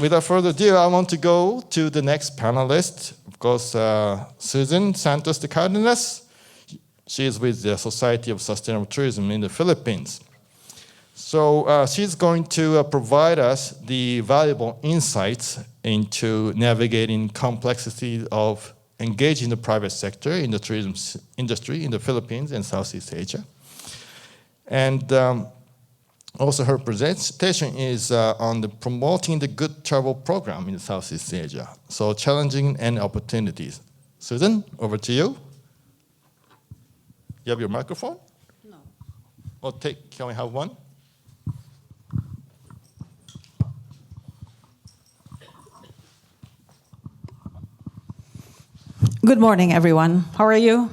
Without further ado, I want to go to the next panelist. Of course, Susan Santos de Cardenas. She is with the Society of Sustainable Tourism in the Philippines. So she's going to provide us the valuable insights into navigating complexity of engaging the private sector in the tourism industry in the Philippines and Southeast Asia. And also her presentation is on the promoting the good travel program in Southeast Asia. So challenging and opportunities. Susan, over to you. You have your microphone? No. Oh, can we have one? Good morning, everyone. How are you?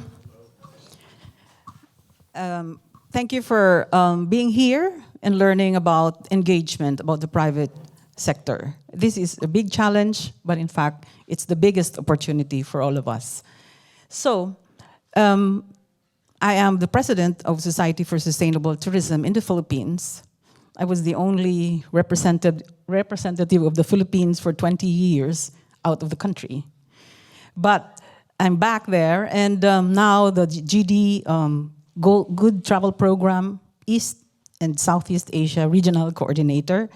Thank you for being here and learning about engagement, about the private sector. This is a big challenge, but in fact, it's the biggest opportunity for all of us. So, I am the president of Society for Sustainable Tourism in the Philippines. I was the only representative of the Philippines for 20 years out of the country. But I'm back there, and now the GD Good Travel Program East and Southeast Asia Regional Coordinator.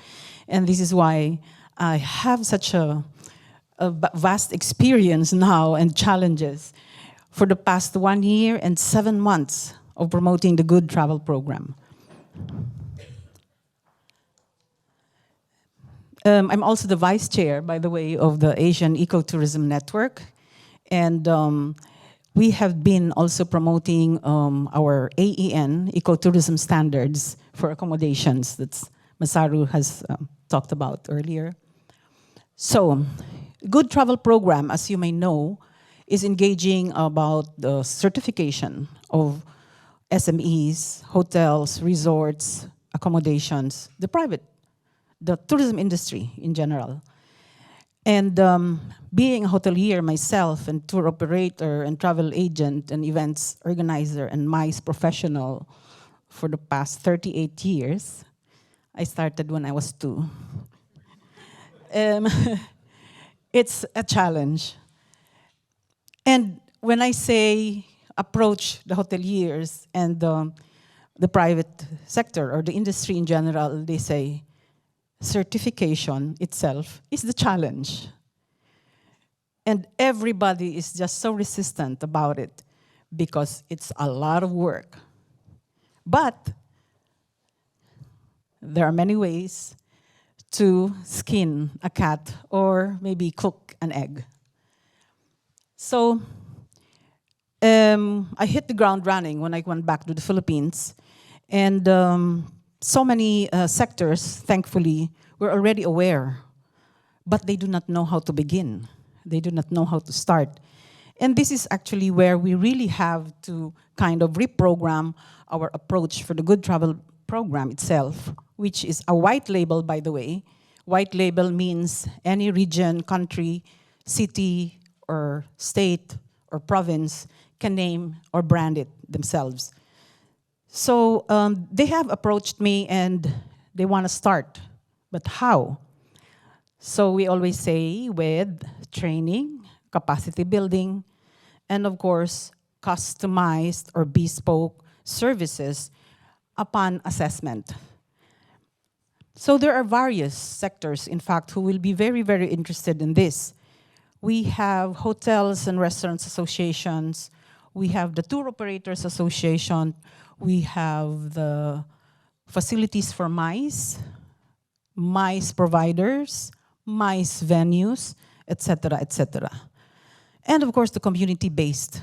And this is why I have such a vast experience now and challenges for the past 1 year and 7 months of promoting the Good Travel Program. I'm also the vice chair, by the way, of the Asian Ecotourism Network. And we have been also promoting our AEN, ecotourism standards for accommodations that Masaru has talked about earlier. So, Good Travel Program, as you may know, is engaging about the certification of SMEs, hotels, resorts, accommodations, the tourism industry in general. And being a hotelier myself and tour operator and travel agent and events organizer and MICE professional for the past 38 years, I started when I was 2. It's a challenge. And when I say approach the hoteliers and the private sector or the industry in general, they say certification itself is the challenge. And everybody is just so resistant about it because it's a lot of work. But there are many ways to skin a cat or maybe cook an egg. So I hit the ground running when I went back to the Philippines. And so many sectors, thankfully, were already aware, but they do not know how to begin. They do not know how to start. And this is actually where we really have to kind of reprogram our approach for the Good Travel Program itself, which is a white label, by the way. White label means any region, country, city, or state, or province can name or brand it themselves. So they have approached me and they want to start, but how? So we always say with training, capacity building, and of course, customized or bespoke services upon assessment. So there are various sectors, in fact, who will be very, very interested in this. We have hotels and restaurants associations. We have the tour operators association. We have the facilities for MICE, MICE providers, MICE venues, etc., etc. And of course, the community-based.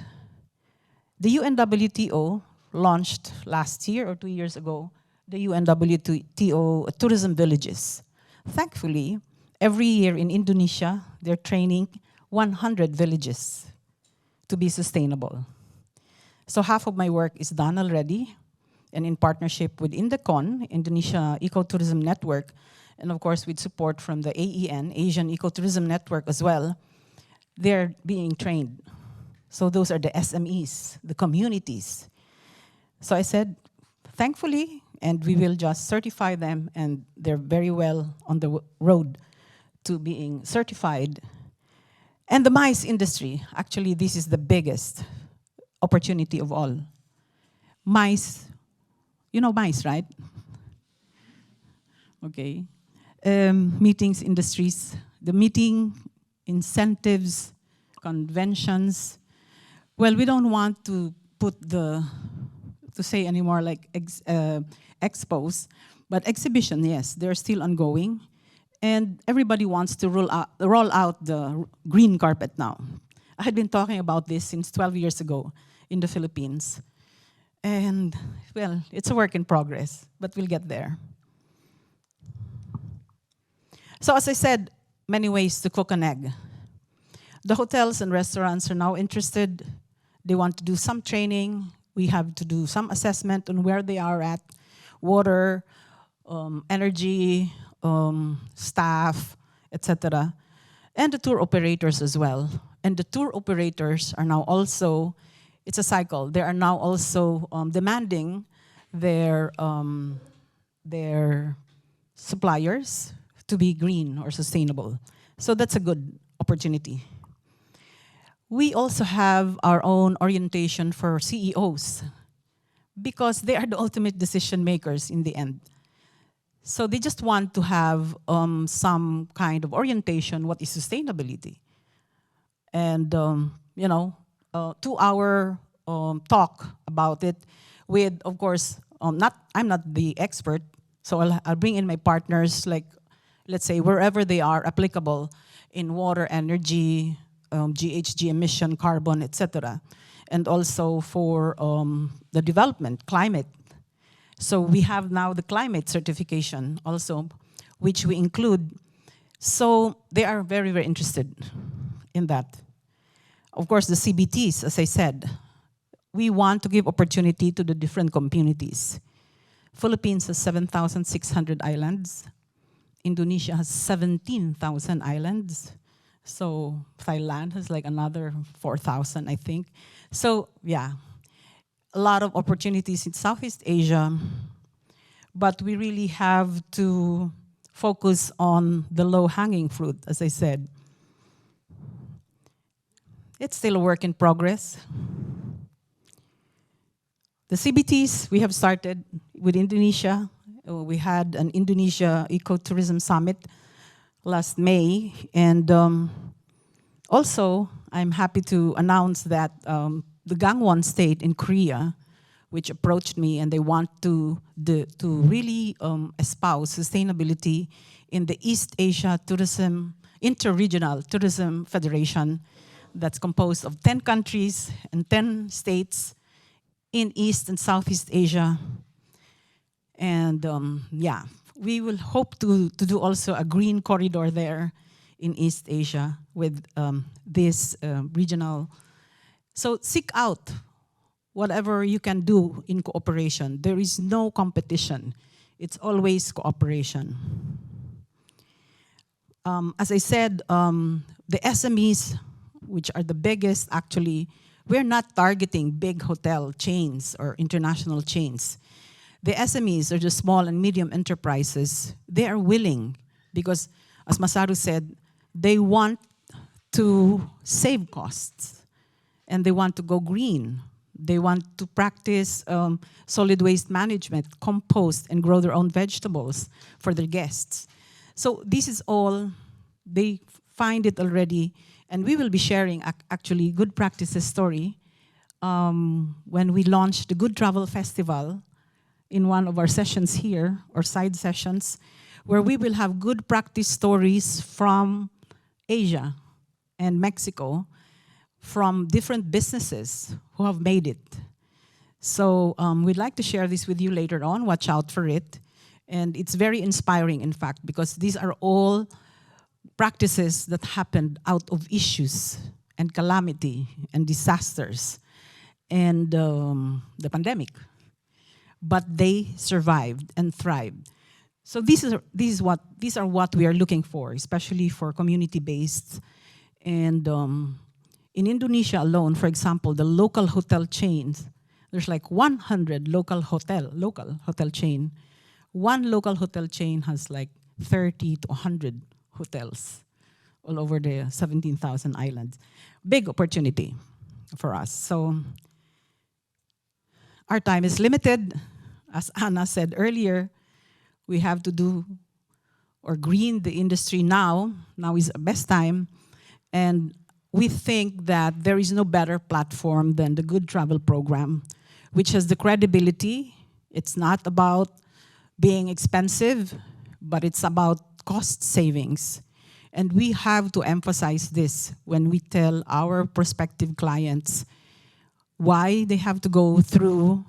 The UNWTO launched last year or 2 years ago, the UNWTO Tourism Villages. Thankfully, every year in Indonesia, they're training 100 villages to be sustainable. So half of my work is done already, and in partnership with INDECON, Indonesia Ecotourism Network, and of course with support from the AEN, Asian Ecotourism Network as well, they're being trained. So those are the SMEs, the communities. So I said, thankfully, and we will just certify them, and they're very well on the road to being certified. And the mice industry, actually this is the biggest opportunity of all. Mice, you know mice, right? Okay. Meetings, industries, the meeting, incentives, conventions. Well, we don't want to say anymore like expos, but exhibition, yes, they're still ongoing. And everybody wants to roll out the green carpet now. I had been talking about this since 12 years ago in the Philippines. And, well, it's a work in progress, but we'll get there. So as I said, many ways to cook an egg. The hotels and restaurants are now interested. They want to do some training. We have to do some assessment on where they are at, water, energy, staff, etc. And the tour operators as well. And the tour operators are now also, it's a cycle, they are now also demanding their suppliers to be green or sustainable. So that's a good opportunity. We also have our own orientation for CEOs because they are the ultimate decision makers in the end. So they just want to have some kind of orientation, what is sustainability? And, 2-hour talk about it with, of course, I'm not the expert, so I'll bring in my partners, like, let's say, wherever they are applicable in water, energy, GHG emission, carbon, etc. And also for the development, climate. So we have now the climate certification also, which we include. So they are very, very interested in that. Of course, the CBTs, as I said, we want to give opportunity to the different communities. Philippines has 7,600 islands. Indonesia has 17,000 islands. So Thailand has like another 4,000, I think. So yeah, a lot of opportunities in Southeast Asia, but we really have to focus on the low-hanging fruit, as I said. It's still a work in progress. The CBTs, we have started with Indonesia. We had an Indonesia Ecotourism Summit last May. And also, I'm happy to announce that the Gangwon state in Korea, which approached me and they want to really espouse sustainability in the East Asia Tourism, Interregional Tourism Federation that's composed of 10 countries and 10 states in East and Southeast Asia. And yeah, we will hope to do also a green corridor there in East Asia with this regional. So seek out whatever you can do in cooperation. There is no competition. It's always cooperation. As I said, the SMEs, which are the biggest, actually, we're not targeting big hotel chains or international chains. The SMEs are the small and medium enterprises. They are willing because, as Masaru said, they want to save costs and they want to go green. They want to practice solid waste management, compost, and grow their own vegetables for their guests. So this is all, they find it already, and we will be sharing actually good practices story when we launch the Good Travel Festival in one of our sessions here, or side sessions, where we will have good practice stories from Asia and Mexico, from different businesses who have made it. So we'd like to share this with you later on. Watch out for it. And it's very inspiring, in fact, because these are all practices that happened out of issues and calamity and disasters and the pandemic. But they survived and thrived. So these are what we are looking for, especially for community-based and In Indonesia alone, for example, the local hotel chains, there's like 100 local hotel chain. One local hotel chain has like 30 to 100 hotels all over the 17,000 islands. Big opportunity for us. So our time is limited. As Anna said earlier, we have to do or green the industry now. Now is the best time. And we think that there is no better platform than the Good Travel Program, which has the credibility. It's not about being expensive, but it's about cost savings. And we have to emphasize this when we tell our prospective clients why they have to go through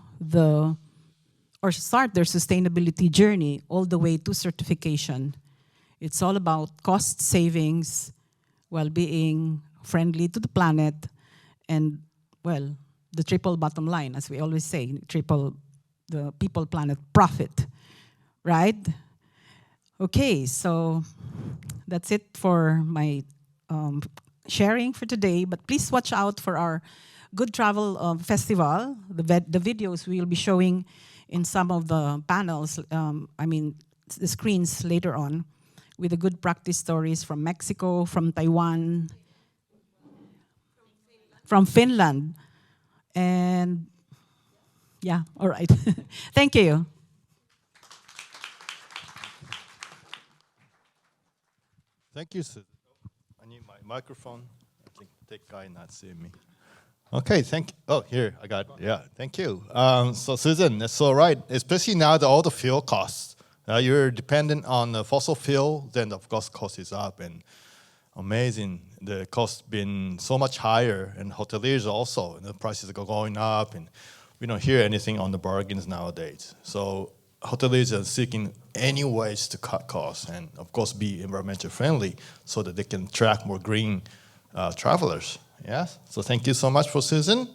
or start their sustainability journey all the way to certification. It's all about cost savings while being friendly to the planet and, well, the triple bottom line, as we always say, triple the people, planet, profit, right? Okay, so that's it for my sharing for today, but please watch out for our Good Travel Festival, the videos we will be showing in some of the panels, the screens later on, with the good practice stories from Mexico, from Taiwan, from Finland. And yeah, all right. Thank you. Thank you, Susan. I need my microphone. I think that guy not seeing me. Okay, oh, here, I got it. Yeah, thank you. So Susan, that's all right. Especially now that all the fuel costs, you're dependent on the fossil fuel, then of course cost is up, and amazing. The cost been so much higher, and hoteliers also, and the prices are going up, and we don't hear anything on the bargains nowadays. So hoteliers are seeking any ways to cut costs and of course be environmental friendly so that they can attract more green travelers. Yes, so thank you so much for Susan.